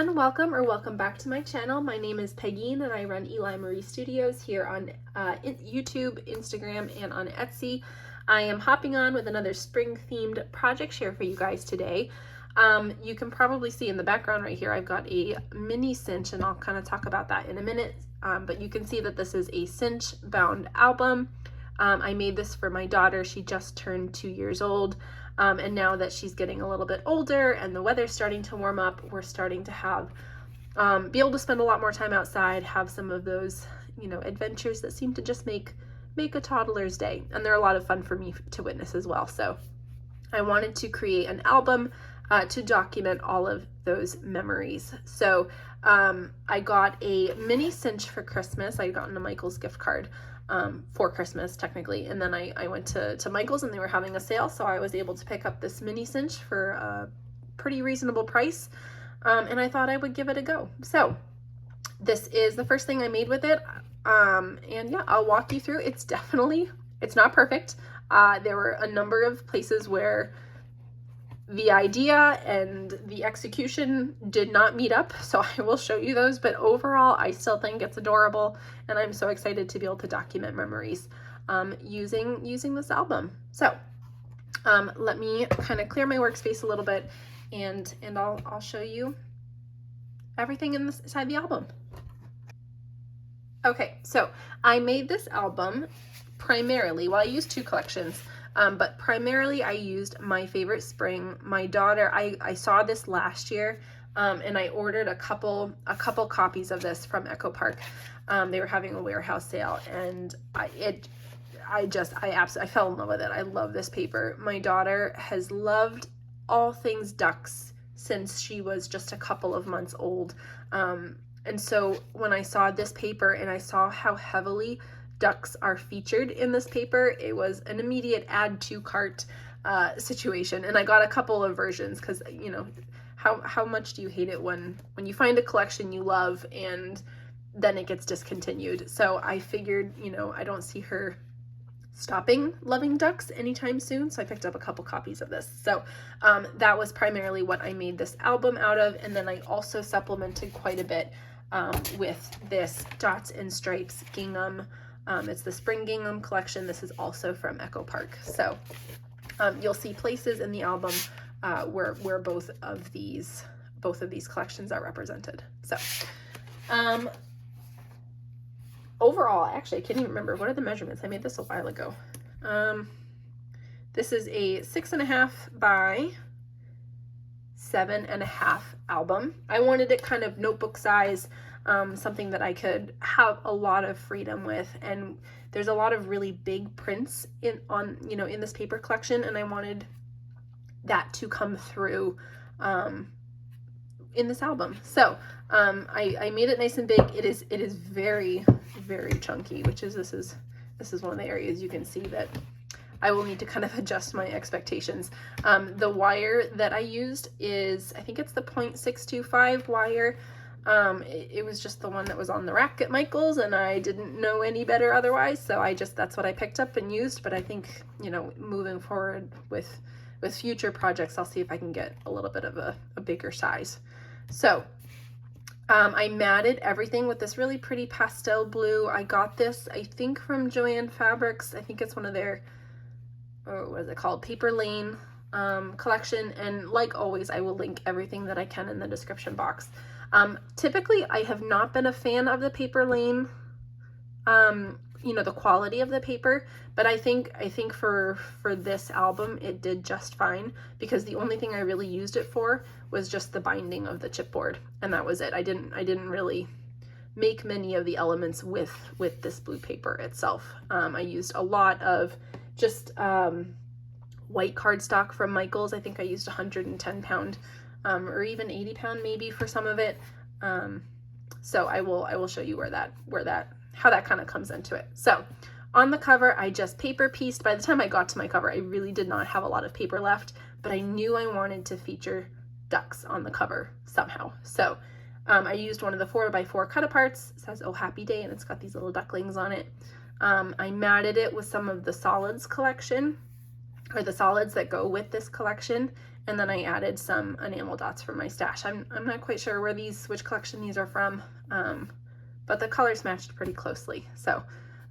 everyone, welcome back to my channel. My name is Peggy and I run Eli Marie Studios here on YouTube, Instagram, and on Etsy. I am hopping on with another spring themed project share for you guys today. You can probably see in the background right here I've got a mini cinch, and I'll kind of talk about that in a minute, but you can see that this is a Cinch-Bound album. I made this for my daughter. She just turned 2 years old. And now that she's getting a little bit older and the weather's starting to warm up, we're starting to have, be able to spend a lot more time outside, have some of those, adventures that seem to just make a toddler's day. And they're a lot of fun for me to witness as well. So I wanted to create an album to document all of those memories. So I got a mini cinch for Christmas. I got a Michael's gift card for Christmas technically, and then I went to Michael's and they were having a sale, so I was able to pick up this mini cinch for a pretty reasonable price, and I thought I would give it a go. So this is the first thing I made with it, and yeah, I'll walk you through. It's not perfect. There were a number of places where the idea and the execution did not meet up, so I will show you those, but overall I still think it's adorable, and I'm so excited to be able to document memories using this album. So let me kind of clear my workspace a little bit, and I'll show you everything inside the album. Okay, so I made this album primarily, well, I used two collections, but primarily I used My Favorite Spring. My daughter, I saw this last year, and I ordered a couple copies of this from Echo Park. They were having a warehouse sale, and I fell in love with it. I love this paper. My daughter has loved all things ducks since she was just a couple of months old. And so when I saw this paper and I saw how heavily ducks are featured in this paper, it was an immediate add to cart situation. And I got a couple of versions because, how much do you hate it when you find a collection you love and then it gets discontinued? So I figured, I don't see her stopping loving ducks anytime soon, so I picked up a couple copies of this. So that was primarily what I made this album out of, and then I also supplemented quite a bit with this Dots and Stripes gingham. It's the Spring Gingham collection. This is also from Echo Park. So you'll see places in the album where both of these collections are represented. So overall, actually, I can't even remember. What are the measurements? I made this a while ago. This is a 6.5 by 7.5 album. I wanted it kind of notebook size, something that I could have a lot of freedom with, and there's a lot of really big prints in this paper collection, and I wanted that to come through in this album. So I made it nice and big. It is very, very chunky, which is this is one of the areas you can see that I will need to kind of adjust my expectations. The wire that I used is, I think it's the 0.625 wire. It was just the one that was on the rack at Michael's, and I didn't know any better otherwise, so that's what I picked up and used. But I think, moving forward with future projects, I'll see if I can get a little bit of a bigger size. So I matted everything with this really pretty pastel blue. I got this, I think, from Joann Fabrics. I think it's one of their, what is it called? Paper Lane collection. And like always, I will link everything that I can in the description box. Typically, I have not been a fan of the Paper Lane, the quality of the paper, but I think for this album, it did just fine, because the only thing I really used it for was just the binding of the chipboard, and that was it. I didn't really make many of the elements with this blue paper itself. I used a lot of just white cardstock from Michael's. I think I used 110 pound or even 80 pound maybe for some of it. So I will show you how that kind of comes into it. So on the cover, I just paper pieced. By the time I got to my cover, I really did not have a lot of paper left, but I knew I wanted to feature ducks on the cover somehow. So I used one of the 4x4 cut aparts. It says "Oh Happy Day," and it's got these little ducklings on it. I matted it with some of the solids collection, or the solids that go with this collection, And then I added some enamel dots from my stash. I'm not quite sure which collection these are from, but the colors matched pretty closely. So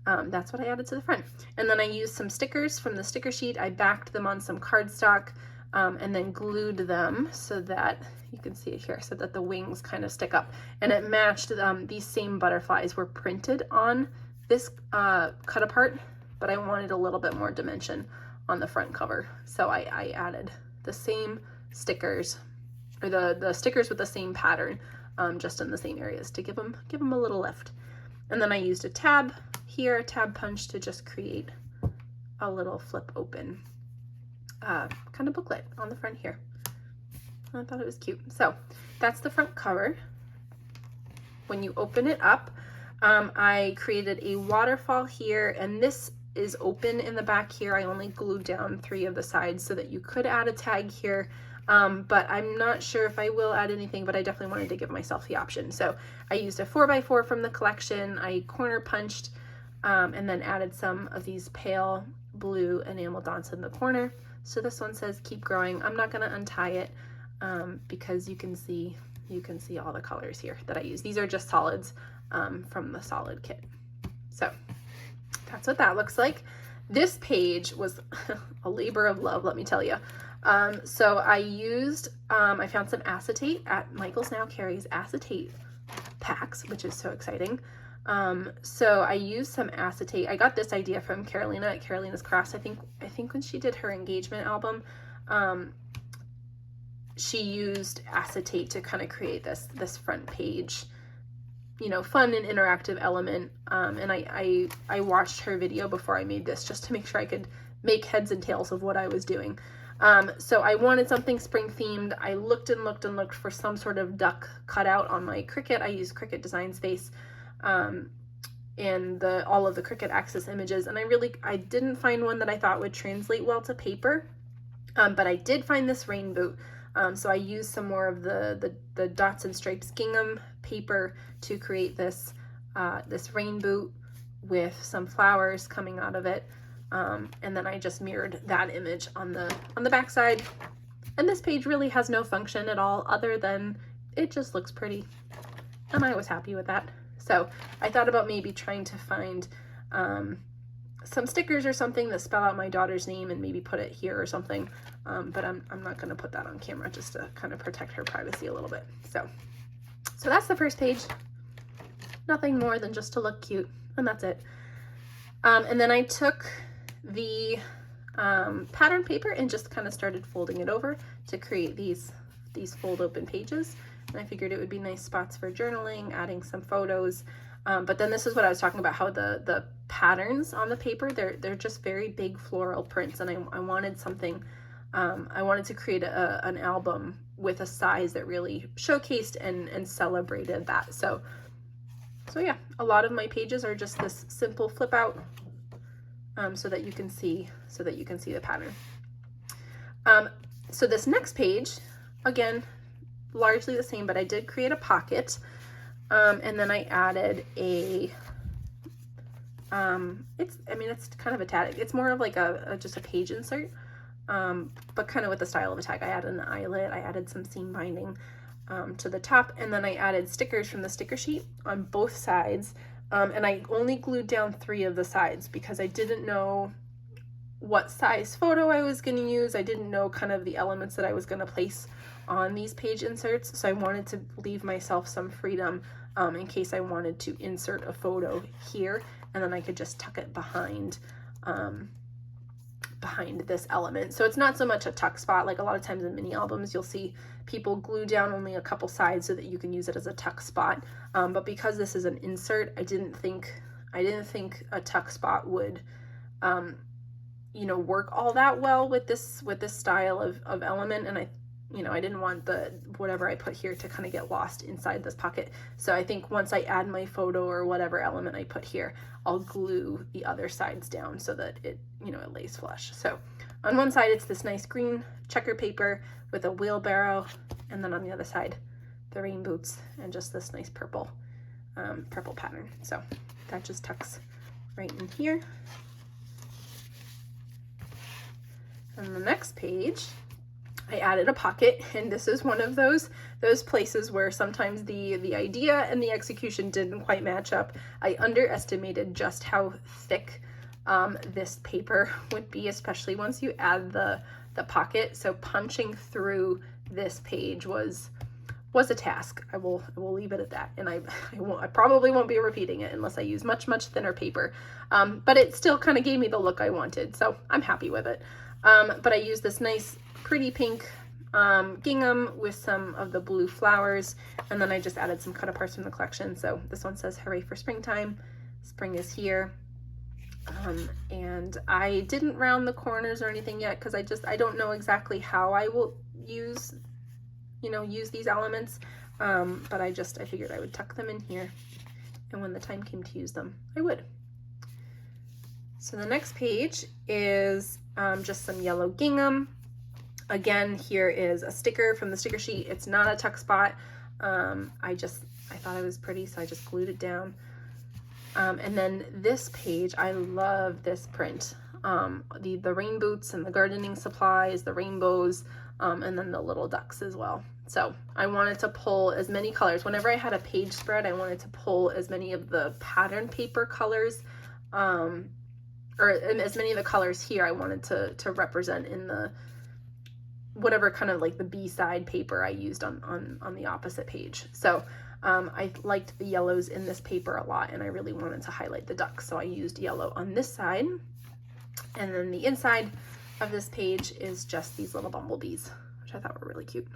that's what I added to the front. And then I used some stickers from the sticker sheet. I backed them on some cardstock and then glued them so that, you can see it here, so that the wings kind of stick up. And it matched, these same butterflies were printed on this cut apart, but I wanted a little bit more dimension on the front cover. So I added the same stickers, or the stickers with the same pattern, just in the same areas to give them a little lift. And then I used a tab here, a tab punch, to just create a little flip open kind of booklet on the front here. I thought it was cute. So that's the front cover. When you open it up, I created a waterfall here, and this is open in the back here. I only glued down 3 of the sides so that you could add a tag here, but I'm not sure if I will add anything, but I definitely wanted to give myself the option. So I used a 4x4 from the collection. I corner punched and then added some of these pale blue enamel dots in the corner. So this one says keep growing. I'm not going to untie it because you can see all the colors here that I use. These are just solids from the solid kit. So that's what that looks like. This page was a labor of love, let me tell you. So I used, I found some acetate at Michael's now carries acetate packs, which is so exciting. So I used some acetate. I got this idea from Carolina at Carolina's Crafts. I think when she did her engagement album, she used acetate to kind of create this front page, you know, fun and interactive element. And I watched her video before I made this just to make sure I could make heads and tails of what I was doing. So I wanted something spring themed. I looked and looked and looked for some sort of duck cutout on my Cricut. I used Cricut Design Space, and all of the Cricut Access images. And I didn't find one that I thought would translate well to paper. But I did find this rain boot. So I used some more of the dots and stripes gingham paper to create this rain boot with some flowers coming out of it. And then I just mirrored that image on the back side. And this page really has no function at all other than it just looks pretty. And I was happy with that. So I thought about maybe trying to find some stickers or something that spell out my daughter's name and maybe put it here or something. But I'm not going to put that on camera just to kind of protect her privacy a little bit. So that's the first page. Nothing more than just to look cute, and that's it. And then I took the pattern paper and just kind of started folding it over to create these fold open pages. And I figured it would be nice spots for journaling, adding some photos. But then this is what I was talking about, how the patterns on the paper, they're just very big floral prints, and I wanted something, I wanted to create an album with a size that really showcased and celebrated that. So yeah, a lot of my pages are just this simple flip out, so that you can see the pattern. So this next page, again, largely the same, but I did create a pocket. And then I added it's kind of a tag. It's more of like just a page insert, but kind of with the style of a tag. I added an eyelet, I added some seam binding to the top, and then I added stickers from the sticker sheet on both sides. And I only glued down 3 of the sides because I didn't know what size photo I was going to use. I didn't know kind of the elements that I was going to place on these page inserts, so I wanted to leave myself some freedom in case I wanted to insert a photo here, and then I could just tuck it behind this element. So it's not so much a tuck spot. Like a lot of times in mini albums, you'll see people glue down only a couple sides so that you can use it as a tuck spot. But because this is an insert, I didn't think a tuck spot would work all that well with this style of element, and I didn't want whatever I put here to kind of get lost inside this pocket. So I think once I add my photo or whatever element I put here, I'll glue the other sides down so that it lays flush. So on one side, it's this nice green checker paper with a wheelbarrow, and then on the other side, the rain boots and just this nice purple pattern. So that just tucks right in here. And the next page, I added a pocket, and this is one of those places where sometimes the idea and the execution didn't quite match up. I underestimated just how thick this paper would be, especially once you add the pocket. So punching through this page was a task. I will leave it at that, and I probably won't be repeating it unless I use much thinner paper. But it still kind of gave me the look I wanted, so I'm happy with it. But I used this nice pretty pink gingham with some of the blue flowers, and then I just added some cut aparts from the collection. So this one says hooray for springtime. Spring is here. And I didn't round the corners or anything yet because I don't know exactly how I will use these elements, but I figured I would tuck them in here, and when the time came to use them, I would. So the next page is just some yellow gingham. Again, here is a sticker from the sticker sheet. It's not a tuck spot. I thought it was pretty, so I just glued it down. And then this page, I love this print. The rain boots and the gardening supplies, the rainbows, and then the little ducks as well. So I wanted to pull as many colors. Whenever I had a page spread, I wanted to pull as many of the pattern paper colors, or as many of the colors here I wanted to represent in the whatever kind of like the B-side paper I used on the opposite page. So I liked the yellows in this paper a lot, and I really wanted to highlight the ducks. So I used yellow on this side, and then the inside of this page is just these little bumblebees, which I thought were really cute.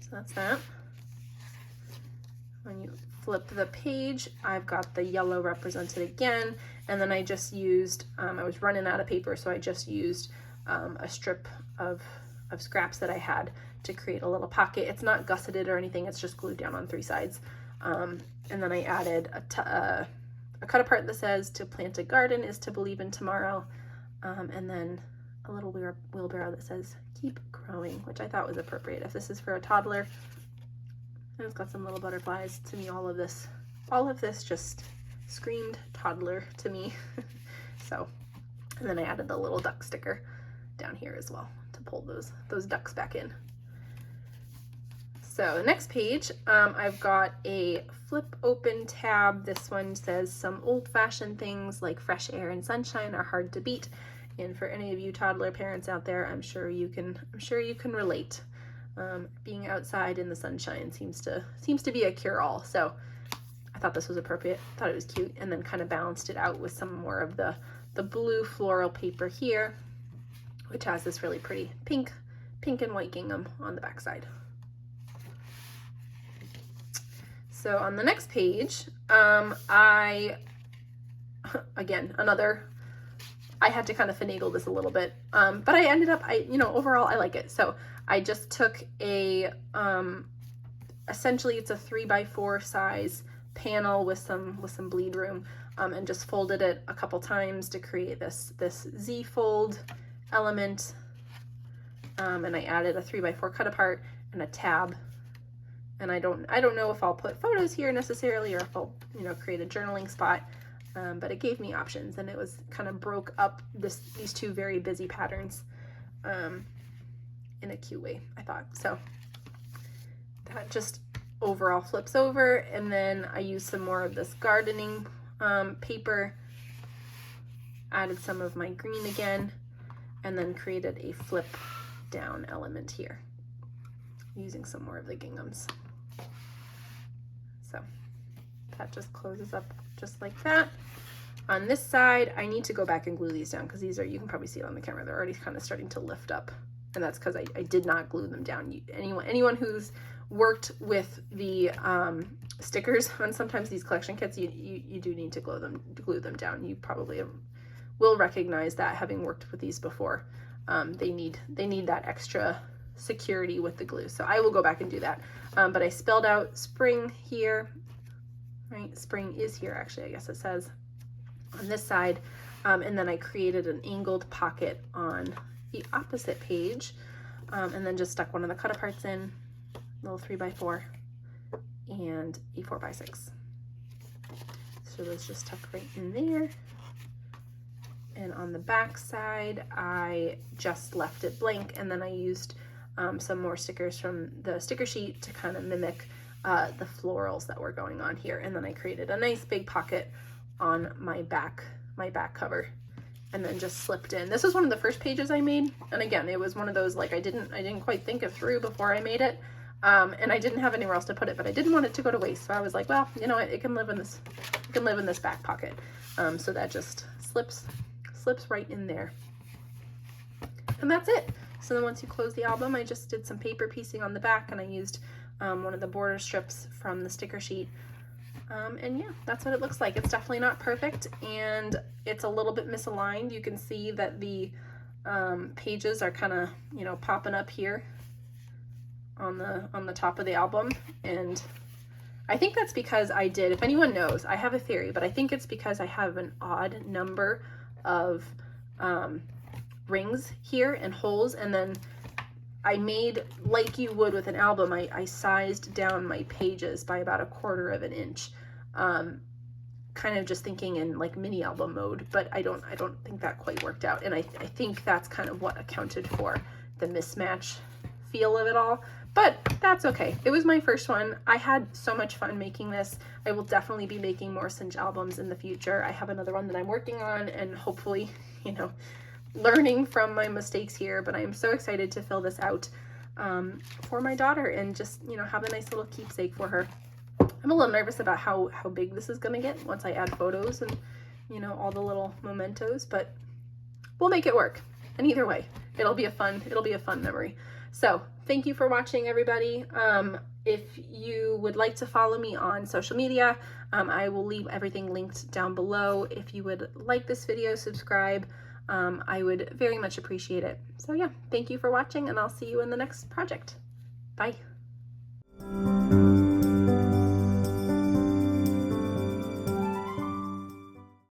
So that's that. When you flip the page, I've got the yellow represented again, and then I just used, I was running out of paper, so I just used a strip of scraps that I had to create a little pocket. It's not gusseted or anything, it's just glued down on 3 sides. And then I added a cut apart that says, "To plant a garden is to believe in tomorrow," and then a little wheelbarrow that says, "Keep growing," which I thought was appropriate if this is for a toddler. And it's got some little butterflies. To me, all of this just screamed toddler to me. So, and then I added the little duck sticker down here as well to pull those ducks back in. So the next page, I've got a flip open tab. This one says, "Some old-fashioned things like fresh air and sunshine are hard to beat." And for any of you toddler parents out there, I'm sure you can relate. Being outside in the sunshine seems to be a cure-all. So I thought this was appropriate. Thought it was cute, and then kind of balanced it out with some more of the blue floral paper here, which has this really pretty pink and white gingham on the back side. So on the next page, I had to kind of finagle this a little bit, but I ended up, overall I like it. So I just took essentially it's a 3x4 size panel with some bleed room, and just folded it a couple times to create this Z fold element, and I added a 3x4 cut apart and a tab. And I don't know if I'll put photos here necessarily, or if I'll create a journaling spot, but it gave me options, and it was kind of broke up these 2 very busy patterns in a cute way, I thought. So that just overall flips over, and then I used some more of this gardening paper, added some of my green again, and then created a flip down element here using some more of the ginghams. So that just closes up just like that. On this side, I need to go back and glue these down because these are, you can probably see it on the camera, they're already kind of starting to lift up, and that's because I did not glue them down. Anyone who's worked with the stickers on sometimes these collection kits, you do need to glue them down. You probably will recognize that, having worked with these before. They need that extra security with the glue, so I will go back and do that. But I spelled out spring here, right? Spring is here, actually, I guess it says on this side, and then I created an angled pocket on the opposite page, and then just stuck one of the cut aparts in, little 3x4 and a 4x6. So those just tuck right in there, And on the back side, I just left it blank, and then I used some more stickers from the sticker sheet to kind of mimic the florals that were going on here. And then I created a nice big pocket on my back cover, and then just slipped in. This was one of the first pages I made, and again, it was one of those, like, I didn't quite think it through before I made it, and I didn't have anywhere else to put it, but I didn't want it to go to waste, so I was like, well, you know what, it can live in this back pocket. So that just slips right in there, and that's it. So then once you close the album, I just did some paper piecing on the back, and I used one of the border strips from the sticker sheet. And yeah, that's what it looks like. It's definitely not perfect, and it's a little bit misaligned. You can see that the pages are kind of, you know, popping up here on the top of the album, and I think that's because I did, if anyone knows, I have a theory, but I think it's because I have an odd number of rings here and holes, and then I made, like you would with an album, I sized down my pages by about 1/4 of an inch, kind of just thinking in like mini album mode, but I don't think that quite worked out, and I think that's kind of what accounted for the mismatch feel of it all, but that's okay. It was my first one. I had so much fun making this. I will definitely be making more Cinch albums in the future. I have another one that I'm working on, and hopefully, you know, learning from my mistakes here, but I am so excited to fill this out for my daughter and just, you know, have a nice little keepsake for her. I'm a little nervous about how big this is going to get once I add photos and, you know, all the little mementos, but we'll make it work. And either way, it'll be a fun memory. So thank you for watching, everybody. If you would like to follow me on social media, I will leave everything linked down below. If you would like this video, subscribe. I would very much appreciate it. So yeah, thank you for watching, and I'll see you in the next project. Bye.